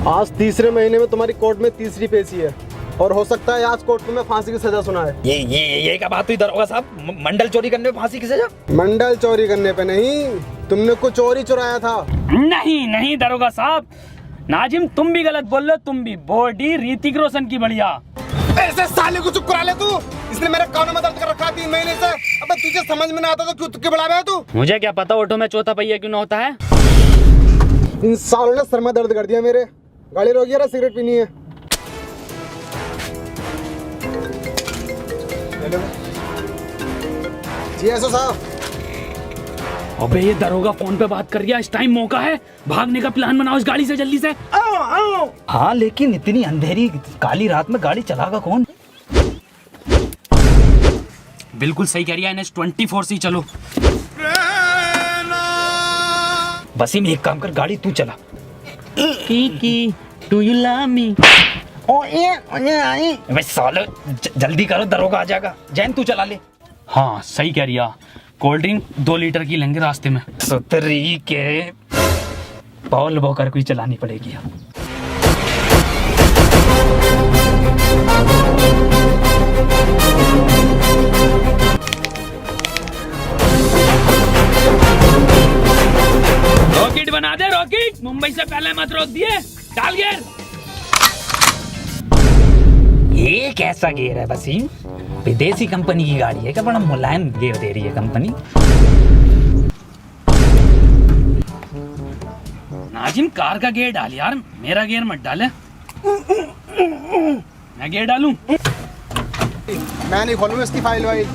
आज तीसरे महीने में तुम्हारी कोर्ट में तीसरी पेशी है और हो सकता है आज कोर्ट में फांसी की सजा सुना है। ये क्या बात हुई दरोगा साहब? मंडल चोरी करने पे फांसी की सजा? मंडल चोरी करने पे नहीं, तुमने कुछ और ही चुराया था। नहीं दरोगा साहब, नाजिम तुम भी गलत बोल रहे हो। तुम भी बॉडी ऋतिक रोशन की बढ़िया। ऐसे साले को चुप करा ले तू। इसने मेरे कानों में दर्द कर रखा 3 महीने से। अबे तुझे समझ में ना आता तो क्यों तुक्के बढ़ा रहा है तू? मुझे क्या पता ऑटो में चौथा पहिया क्यों ना होता है। इन सालों ने सर में दर्द कर दिया मेरे। गाड़ी रोकी है, सिगरेट पीनी है। जी एसओ साहब। अबे ये दरोगा फोन पे बात कर रहा है। इस टाइम मौका है, भागने का प्लान बनाओ इस गाड़ी से जल्दी से। हाँ लेकिन इतनी अंधेरी काली रात में गाड़ी चलागा कौन? बिल्कुल सही कह रही है NH 24 से चलो। वसीम एक काम कर, गाड़ी तू चला। की डू यू लव मी? सालो जल्दी करो, दरोगा आ जाएगा। जैन तू चला ले। हाँ सही कह रही है। कोल्ड ड्रिंक 2 लीटर की लेंगे रास्ते में। सुतरी के पॉल वॉकर को ही चलानी पड़ेगी। रॉकेट बना दे रॉकेट। मुंबई से पहले मत रोक दिए। डाल गियर। ये कैसा गियर है वसीम? विदेशी कंपनी की गाड़ी है क्या? बड़ा मुलायम गियर दे रही है कंपनी। नाजिम कार का गियर डाल यार, मेरा गियर मत डाले। मैं गियर डालूं? मैं नहीं खोलूंगा इसकी फाइल वाइल।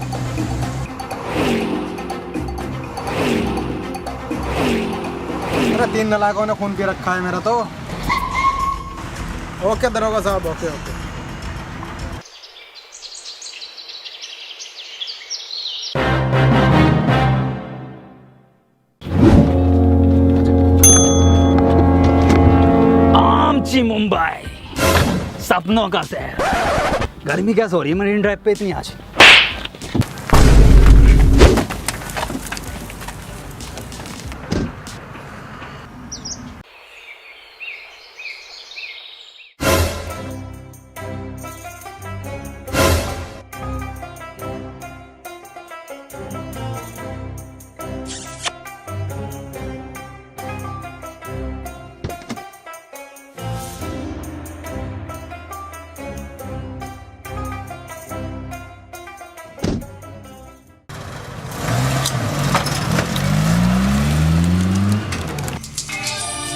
अरे 3 नालायकों ने खून पी रखा है मेरा तो। ओके दरोगा साहब, ओके। आमची मुंबई, सपनों का शहर। गर्मी कैसे हो रही है मरीन ड्राइव पे इतनी आज?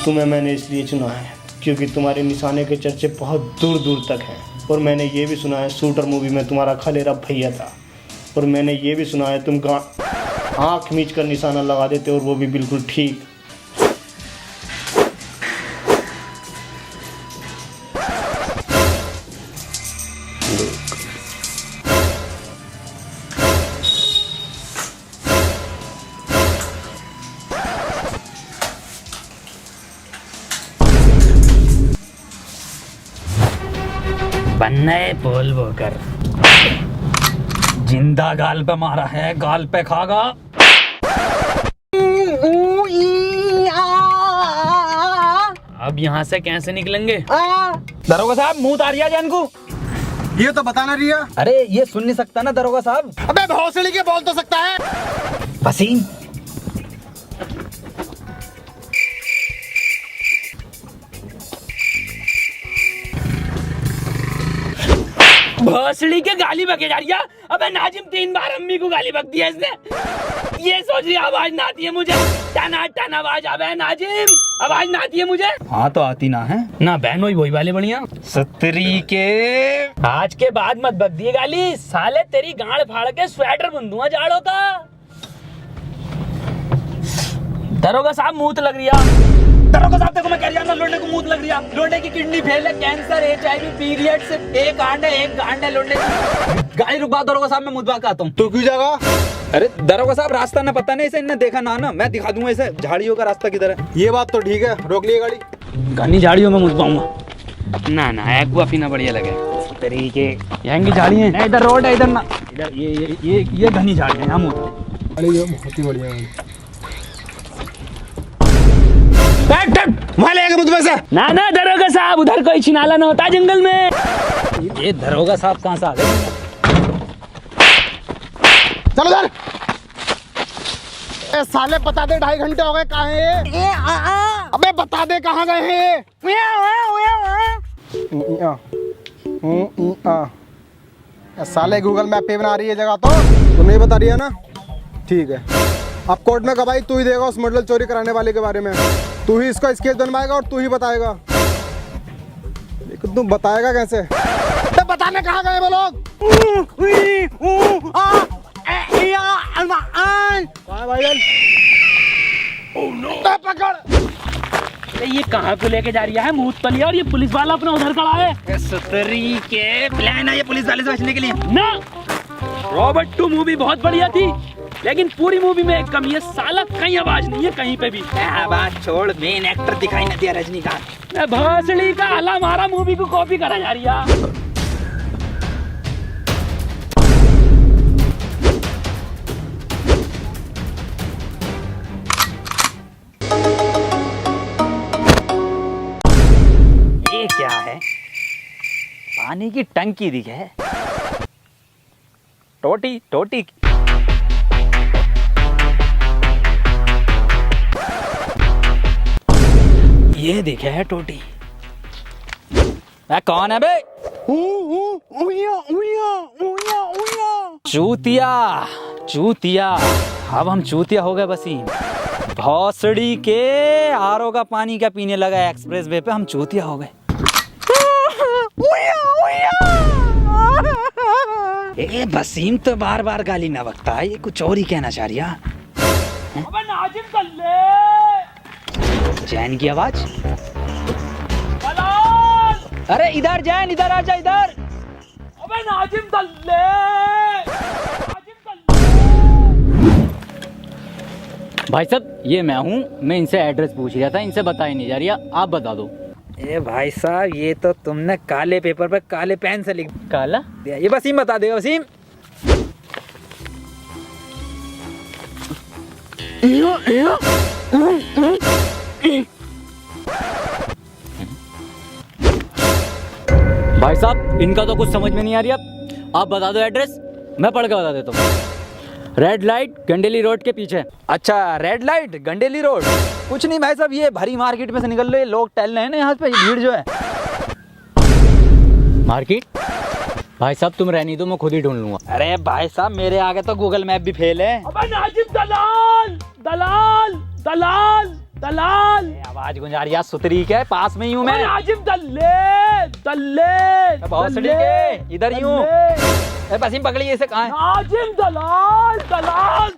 तुम्हें मैंने इसलिए चुना है क्योंकि तुम्हारे निशाने के चर्चे बहुत दूर दूर तक हैं। और मैंने ये भी सुना है शूटर मूवी में तुम्हारा खलेरा भैया था। और मैंने ये भी सुना है तुम आँख मीच कर निशाना लगा देते और वो भी बिल्कुल ठीक। बनने पोल वॉकर जिंदा गाल पे मारा है, गाल पे खागा। अब यहाँ से कैसे निकलेंगे? दरोगा साहब मुंह उतारिया जान को। ये तो बताना रिया। अरे ये सुन नहीं सकता ना दरोगा साहब। अबे भौसड़ी के बोल तो सकता है। वसीम भोसड़ी के गाली बके जा रही है। अबे नाजिम 3 बार अम्मी को गाली बक दिया इसने। ये सोच रही आवाज ना आती है मुझे। टना टना आवाज आवे है नाजिम, आवाज ना आती है मुझे। हाँ तो आती ना है ना बहन वही वाले बढ़िया। सतरी के आज के बाद मत बक दिए गाली। साले तेरी गांड फाड़ के स्वेटर बुंदूंगा जाड़ों का। दरोगा साहब मुंह लग रही है। दरोगा साहब देखो मैं कह रहा हूं लोंडे को मुंह लग रही है। लोंडे की किडनी फेल है, कैंसर, HIV, पीरियड से एक आंड है लोंडे की। गाड़ी रुकवा दरोगा साहब, मैं मुद्दा आता हूँ। तू क्यों जागा? अरे दरोगा साहब रास्ता ना पता नहीं, इसे इन्हें देखा ना मैं दिखा दूंगा इसे झाड़ियों का रास्ता किधर है। ये बात तो ठीक है, रोक लिए गाड़ी। घनी झाड़ियों में मुझ पाऊंगा ना एक्वा पीना बढ़िया लगे तरीके। यहाँ की झाड़ी है, इधर रोड है, इधर ना इधर ये घनी झाड़ी है। हम बहुत ही बढ़िया। वहाँ ले के मुझ में से। ना ना दरोगा साहब, उधर कोई छिनाला ना होता जंगल में। ये दरोगा साहब कहाँ से आ गए? चलो उधर। ए साले बता दे, 2.5 घंटे हो गए, कहाँ है ये? अबे बता दे कहाँ गए हैं ये? साले गूगल मैप पे बना रही है जगह, तो नहीं बता रही है ना? ठीक है, अब कोर्ट में गवाही तू ही देगा उस मॉडल चोरी कराने वाले के बारे में। तू ही इसका स्केच बनवाएगा और तू ही बताएगा। लेकिन तू बताएगा कैसे? तो बताने कहाँ गए वो लोग? भाईजान पकड़। अरे ये कहाँ को लेके जा रही है मूत पली, और ये पुलिस वाला अपना उधर खड़ा है। सुतरी के प्लान है ये पुलिस वाले से बचने के लिए ना। रॉबर्ट 2 मूवी बहुत बढ़िया थी, लेकिन पूरी मूवी में एक कमी है, साला कहीं आवाज नहीं है कहीं पे भी। बात छोड़, मेन एक्टर दिखाई न दिया रजनीकांत। भोसड़ी का हला मारा मूवी को कॉपी करा जा रही है। ये क्या है? पानी की टंकी दिखे, टोटी टोटी। ये दिखे है टोटी। कौन है बे? चूतिया चूतिया। अब हम चूतिया हो गए वसीम। भौसड़ी के आरओ का पानी का पीने लगा एक्सप्रेस वे पे, हम चूतिया हो गए। ए वसीम तो बार बार गाली ना बकता है, ये कुछ और ही कहना चाह रही है। अबे नाजिम कर ले। जैन की आवाज। दलाल! अरे इधर जैन, इधर आजा इधर। अबे नाजिम कर ले। नाजिम कर ले। भाई साहब ये मैं हूँ, मैं इनसे एड्रेस पूछ रहा था, इनसे बताई नहीं जा रही, आप बता दो। ए भाई साहब, ये तो तुमने काले पेपर पर काले पेन से लिख काला? दिया। ये वसीम बता देगा। वसीम भाई साहब इनका तो कुछ समझ में नहीं आ रही, अब आप बता दो एड्रेस, मैं पढ़ के बता देता हूँ। रेड लाइट गंडेली रोड के पीछे। अच्छा, रेड लाइट गंडेली रोड। कुछ नहीं भाई साहब, ये भरी मार्केट में से निकल रहे लोग टहल रहे हैं ना यहाँ पे, भीड़ जो है। मार्केट? भाई साहब तुम रहनी दो, मैं खुद ही ढूंढ लूंगा। अरे भाई साहब मेरे आगे तो गूगल मैप भी फेल है। अबे नाजिम दलाल दलाल दलाल दलाल। आवाज गुंजा रही है सुतरी के, पास में ही हूँ मैं। नाजिम दल्ले दल्ले भौसड़ी के इधर ही हूँ। वसीम पकड़िए इसे, कहाँ है? नाजिम दलाल दलाल।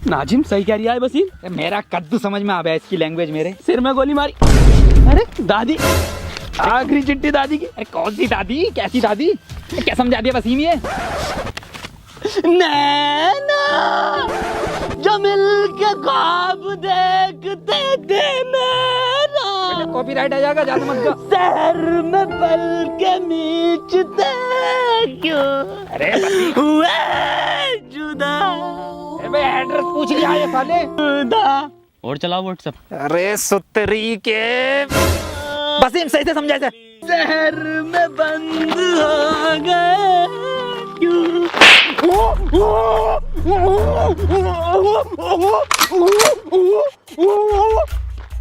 नाजिम सही कह रही है वसीम। मेरा कद्दू समझ में आ गया इसकी लैंग्वेज मेरे। सिर में गोली मारी। अरे दादी, आखिरी चिट्ठी दादी की। अरे कौन सी दादी, कैसी दादी? क्या समझा दिया वसीम ये? नैना जो मिलके ख्वाब देखते थे मेरा, कॉपीराइट आ जाएगा, ज्यादा मत गा। शहर में पल के मीचते क्यों अरे हुए जुदा। एड्रेस पूछ लिया ये साले। और चलाओ व्हाट्सएप। अरे सुतरी के वसीम सही से समझा इसे। शहर में बंद हो गए क्यों।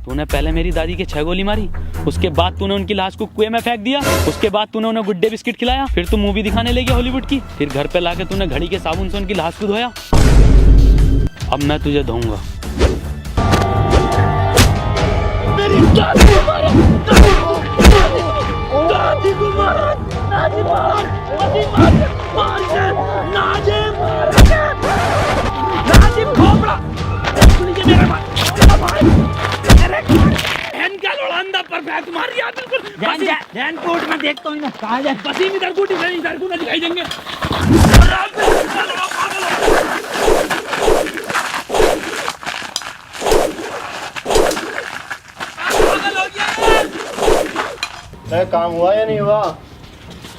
तूने पहले मेरी दादी के 6 गोली मारी, उसके बाद तूने उनकी लाश को कुएं में फेंक दिया, उसके बाद तूने उन्हें गुड्डे बिस्किट खिलाया, फिर तू मूवी दिखाने ले गया हॉलीवुड की, फिर घर पे लाके तूने घड़ी के साबुन से उनकी लाश को धोया। अब मैं तुझे धोऊंगा। मेरी दादी को मारा, दादी को मारा, दादी मार, नाजिम खोपड़ा, मेरे का लोड़ांदा परफेक्ट मार दिया बिल्कुल। ध्यान कोर्ट में देखता हूँ ना, कहाँ जाए? वसीम इधर को दिखाई देंगे। अरे काम हुआ या नहीं हुआ?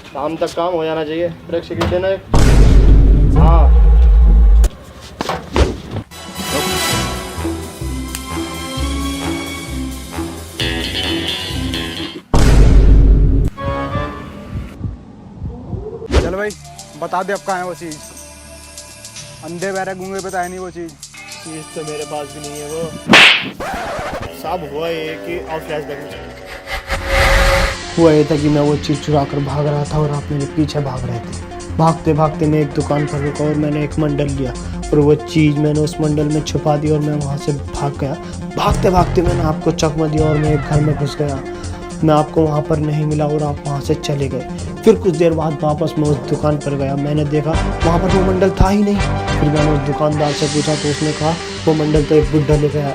शाम तक काम हो जाना चाहिए। ब्रेक सिगरेट देना एक। हाँ चल भाई बता दे अब कहाँ है वो चीज़। अंधे बहरे गूंगे पे तो है नहीं वो चीज़। चीज़ तो मेरे पास भी नहीं है वो। साहब हुआ ये कि और फ्लैशबैक में चले। हुआ ये था कि मैं वो चीज़ चुरा कर भाग रहा था और आप मेरे पीछे भाग रहे थे। भागते भागते मैं एक दुकान पर रुका और मैंने एक मंडल लिया और वो चीज़ मैंने उस मंडल में छुपा दी और मैं वहाँ से भाग गया। भागते भागते मैंने आपको चकमा दिया और मैं एक घर में घुस गया। मैं आपको वहाँ पर नहीं मिला और आप वहाँ से चले गए। फिर कुछ देर बाद वापस मैं उस दुकान पर गया। मैंने देखा वहाँ पर वो मंडल था ही नहीं। फिर मैंने उस दुकानदार से पूछा तो उसने कहा वो मंडल तो एक बुड्ढा लेकर आया।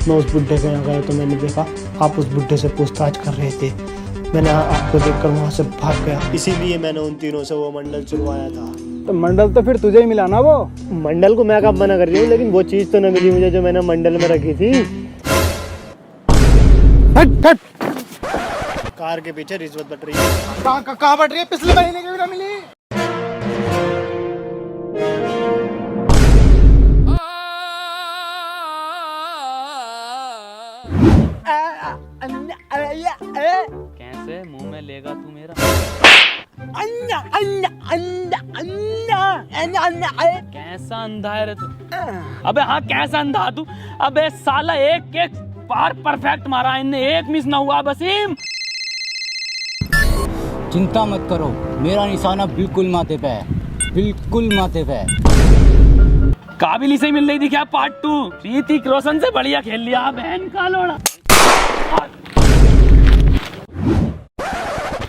मैं उस बुड्ढे के यहाँ गया तो मैंने देखा आप उस बुड्ढे से पूछताछ कर रहे थे। मैंने आपको देखकर वहाँ से भाग गया। इसीलिए मैंने उन तीनों से वो मंडल चुरवाया था। तो मंडल तो फिर तुझे ही मिला ना वो। मंडल को मैं कब मना कर रही हूँ, लेकिन वो चीज़ तो न मिली मुझे जो मैंने मंडल में रखी थी। हट हट। कार के पीछे रिश्वत बट रही है। कहाँ बट रही है? पिछले महीने की भी ना मिली। कैसे मुंह में लेगा तू मेरा? कैसा अंधा है रे तू? अबे हाँ कैसा अंधा तू? अबे साला एक एक बार परफेक्ट मारा इनने, एक मिस ना हुआ। वसीम चिंता मत करो, मेरा निशाना बिल्कुल माथे पे है, बिल्कुल माथे पे है। काबिल ही से मिल रही थी क्या पार्ट 2? ऋतिक रोशन से बढ़िया खेल लिया बहन का लोड़ा।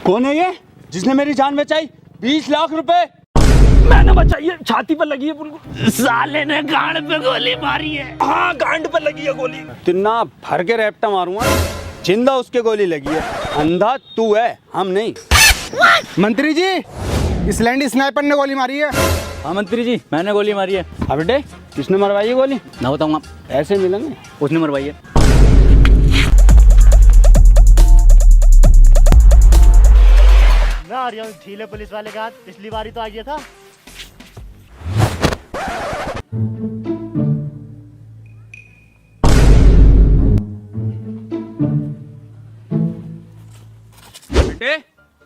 कौन है ये जिसने मेरी जान बचाई? 20 लाख रुपए मैंने बचाई है, छाती पर लगी है उनको। साले ने गांड पे गोली मारी है। हाँ गांड पर लगी है गोली। तिन्ना भर के रैप्टा मारूंगा, जिंदा उसके गोली लगी है। अंधा तू है, हम नहीं। मंत्री जी इस लैंडी स्नाइपर ने गोली मारी है। हाँ मंत्री जी मैंने गोली मारी है। अब बेटे किसने मरवाई है गोली? ना बताऊंगा। ऐसे मिलेंगे। उसने मरवाई है। मैं आ रहा हूँ ढीले पुलिस वाले का हाथ, पिछली बारी तो आ गया था। बेटे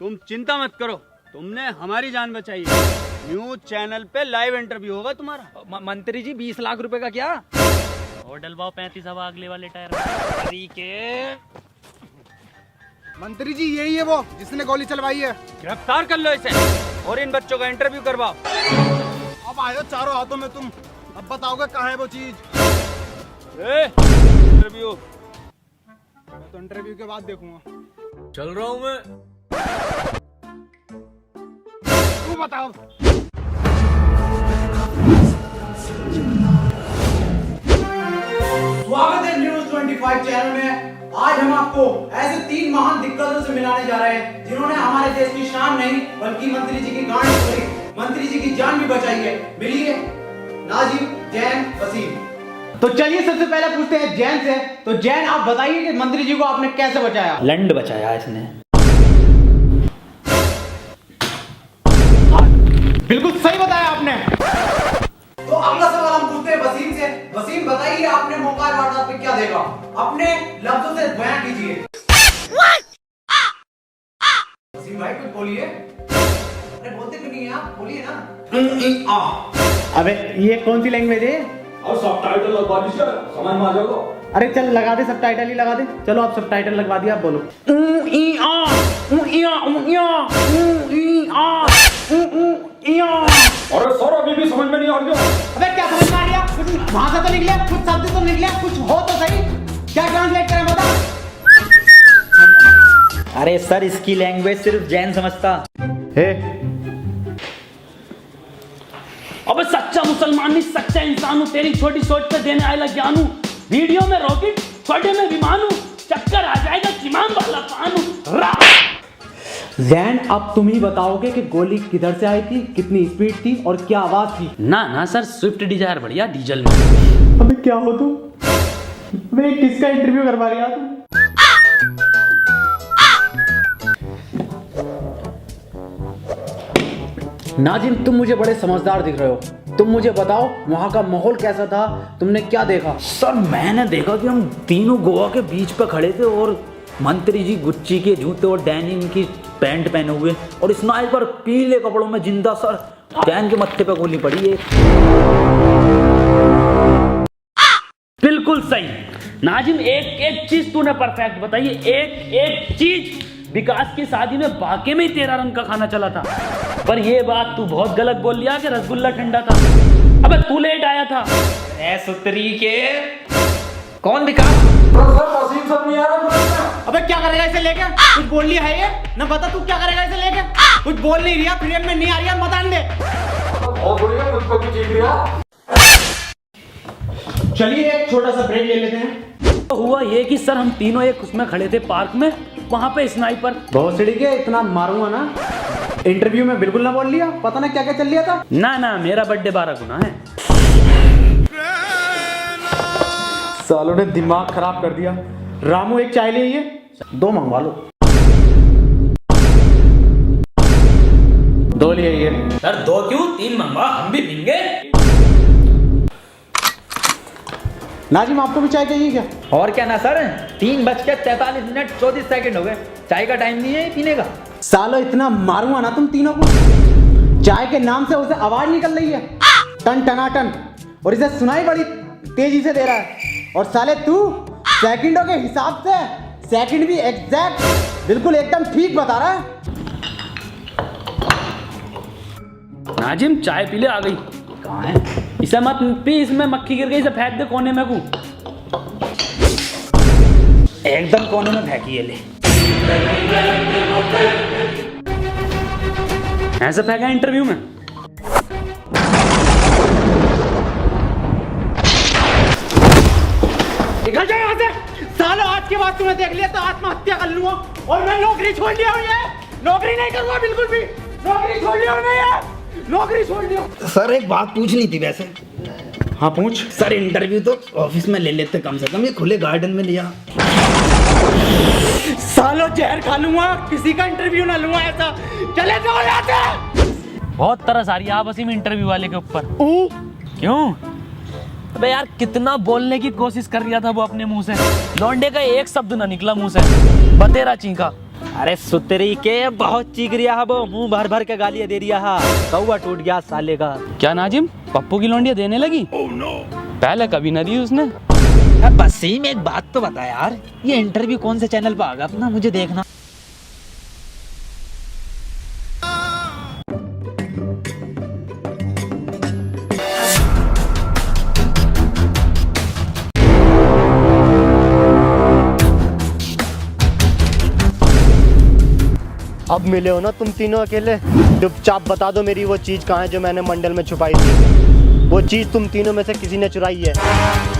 तुम चिंता मत करो, तुमने हमारी जान बचाई है। न्यूज चैनल पे लाइव इंटरव्यू होगा तुम्हारा। मंत्री जी 20 लाख रुपए का क्या? और डलवाओ 35 हवा अगले वाले टायर में। मंत्री जी यही है वो जिसने गोली चलवाई है। गिरफ्तार कर लो इसे और इन बच्चों का इंटरव्यू करवाओ। अब आए हो चारों हाथों में तुम, अब बताओगे कहाँ है वो चीज? इंटरव्यू मैं तो इंटरव्यू के बाद देखूंगा। चल रहा हूँ मैं। तू बताओ। स्वागत है न्यूज 25 चैनल में। आज हम आपको ऐसे 3 महान दिग्गजों से मिलाने जा रहे हैं जिन्होंने हमारे देश की शान नहीं बल्कि मंत्री जी की गांड तोड़ी, मंत्री जी की जान भी बचाई है। मिलिए नाजिम, जैन, वसीम। तो चलिए सबसे पहले पूछते हैं जैन से। तो जैन आप बताइए कि मंत्री जी को आपने कैसे बचाया? लंड बचाया इसने। बिल्कुल सही बताया आपने। तो अगला सवाल हम पूछते हैं वसीम से। वसीम बताइए आपने मौका वारदात पे क्या देखा? अपने लफ्जों से बयान कीजिए। वसीम भाई कुछ बोलिए। अरे बोलते क्यों नहीं आप? बोलिए ना। अबे ये कौन सी लैंग्वेज है? और सबटाइटल लगवा दीजिए, समझ में आ जाएगा। अरे चल लगा दे, सबटाइटल ही लगा दे। चलो आप सबटाइटल लगवा दिया, आप बोलो। अरे सर अभी भी समझ में नहीं आ रही। अबे क्या समझ में आ रहा? कुछ भाषा तो निकले, कुछ शब्द तो निकले, कुछ हो तो सही। क्या ट्रांसलेट करें बता? अरे सर इसकी लैंग्वेज सिर्फ जैन समझता। अबे सच्चा मुसलमान नहीं, सच्चा इंसान हूँ। तेरी छोटी सोच पे देने आएगा ज्ञान हूँ। वीडियो में रॉकेट, छोटे में विमान हूँ। चक्कर आ जाएगा चिमाम वाला पान हूँ। जैन अब तुम ही बताओगे कि गोली किधर से आई थी, कितनी स्पीड थी और क्या आवाज थी? ना ना सर स्विफ्ट डिजायर बढ़िया डीजल में। अबे क्या हो तुम? मैं किसका इंटरव्यू करवा रही तुम? नाजिम, तुम मुझे बड़े समझदार दिख रहे हो। तुम मुझे बताओ वहाँ का माहौल कैसा था, तुमने क्या देखा? सर मैंने देखा कि हम तीनों गोवा के बीच पे खड़े थे और मंत्री जी गुच्ची के जूते और डेनिम की पैंट पहने हुए और स्नाइपर पीले कपड़ों में जिंदा। सर डैन के मत्थे पे गोली पड़ी है। बिल्कुल सही नाजिम, एक एक चीज तूने परफेक्ट बताई है, एक एक चीज। विकास की शादी में वाकई में ही तेरा रंग का खाना चला था, पर ये बात तू बहुत गलत बोल लिया कि रसगुल्ला ठंडा था। अबे तू लेट आया था। ए सुतरी के कौन विकास? अबे क्या करेगा इसे लेके? कुछ बोल लिया है ये? ना बता तू क्या करेगा इसे लेके? कुछ बोल नहीं रहा, फ्रेम में नहीं आ रही है, मत आने दे। चलिए एक छोटा सा ब्रेक ले लेते हैं। तो हुआ ये कि सर हम तीनों एक उसमें खड़े थे पार्क में, वहां पे स्नाइपर। बहुत सिड़ी के इतना मारूंगा ना, इंटरव्यू में बिल्कुल ना बोल लिया, पता ना क्या क्या चल लिया था। ना ना, मेरा बर्थडे 12 गुना है। सालों ने दिमाग खराब कर दिया। रामू एक चाय ले आइए, 2 मंगवा लो। 2 ले आइए। सर 2 क्यों, 3 मंगवा, हम भी पीएंगे। नाजिम आपको भी चाय चाहिए क्या? और क्या ना सर, 3:43 हो गए, चाय का टाइम नहीं है पीने का। सालो इतना मारूंगा ना तुम तीनों को। चाय के नाम से उसे आवाज निकल रही है टन टनाटन, और इसे सुनाई बड़ी तेजी से दे रहा है। और साले तू सेकंडों के हिसाब से सेकंड भी एग्जैक्ट बिल्कुल एकदम ठीक बता रहा है। नाजिम चाय पी ले, आ गई। कहाँ है? इसे मत पी, इसमें मक्खी गिर गई, इसे फेंक दे कोने में। को एकदम कोने में फेंकी है। ले ऐसे फेंका इंटरव्यू में। निकल जाए यहाँ से। सालों आज के बाद तूने देख लिया तो आत्महत्या कर लूंगा, और मैं नौकरी छोड़ लिया हूँ। ये नौकरी नहीं करूंगा बिल्कुल भी, नौकरी छोड़ लिया हूँ मैं, ये नौकरी छोड़ लिया। सर एक बात पूछनी थी वैसे। हाँ पूछ। सर इंटरव्यू तो ऑफिस में ले लेते कम से कम, ये खुले गार्डन में लिया। सालों जहर खा लूंगा, किसी का इंटरव्यू ना लूंगा ऐसा। चले जाओ यहाँ से। बहुत तरस आ रही है आपस में इंटरव्यू वाले के ऊपर। क्यों? अबे यार कितना बोलने की कोशिश कर रहा था वो अपने मुंह से, लौंडे का एक शब्द ना निकला मुंह से, बतेरा चीखा। अरे सुतरी के बहुत चीख रिया है वो, मुंह भर भर के गालियां दे रिया है। कौवा टूट गया साले का। क्या नाजिम, पप्पू की लौंडिया देने लगी? पहले कभी न दी उसने। बस ही में एक बात तो बता यार, ये इंटरव्यू कौन से चैनल पर आगा अपना, मुझे देखना। अब मिले हो ना तुम तीनों अकेले, चुपचाप बता दो मेरी वो चीज कहाँ है जो मैंने मंडल में छुपाई थी। वो चीज तुम तीनों में से किसी ने चुराई है,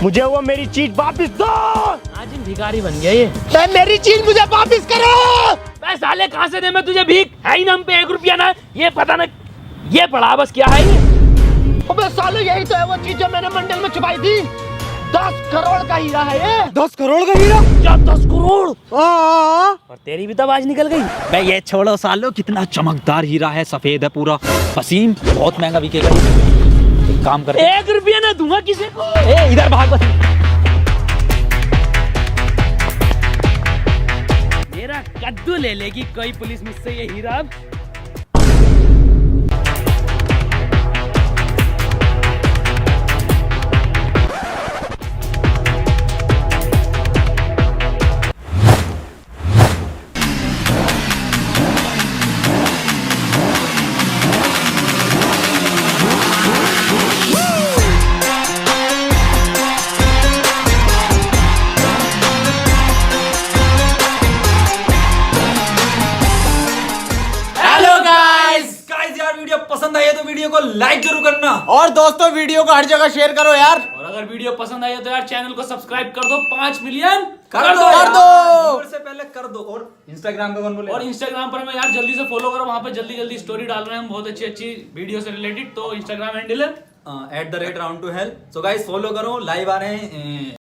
मुझे वो मेरी चीज वापस दो। आज भिखारी बन गया ये। मेरी चीज मुझे वापस करो। मैं साले कहाँ से दे मैं तुझे भीख, है ही ना हम पे 1 रुपया ना, ये पता ना ये पड़ा बस क्या है ये। अबे साले यही तो है वो चीज जो मैंने मंडल में छुपाई थी। 10 करोड़ का हीरा है ये। 10 करोड़ का हीरा? क्या 10 करोड़? और तेरी भी तो आवाज निकल गई। मैं ये छोड़ो सालो, कितना चमकदार हीरा है, सफेद है पूरा, वसीम, बहुत महंगा बिकेगा ये। एक काम कर, 1 रुपया ना दूंगा किसी को। ए इधर भाग। मेरा कद्दू ले लेगी कोई पुलिस मुझसे ये हीरा अब। पसंद आई है तो वीडियो को लाइक जरूर करना, और दोस्तों वीडियो को हर जगह शेयर करो यार। और अगर वीडियो पसंद आई है तो यार चैनल को सब्सक्राइब कर दो। 5 मिलियन कर दो व्यूअर से पहले कर दो। और इंस्टाग्राम पे कौन बोले? और इंस्टाग्राम पर मैं यार जल्दी से फॉलो करो, वहां पे जल्दी जल्दी स्टोरी डाल रहे हैं हम बहुत अच्छी अच्छी वीडियो से रिलेटेड। तो इंस्टाग्राम हैंडल है @round2hell। सो गाइस फॉलो करो, लाइव आ रहे हैं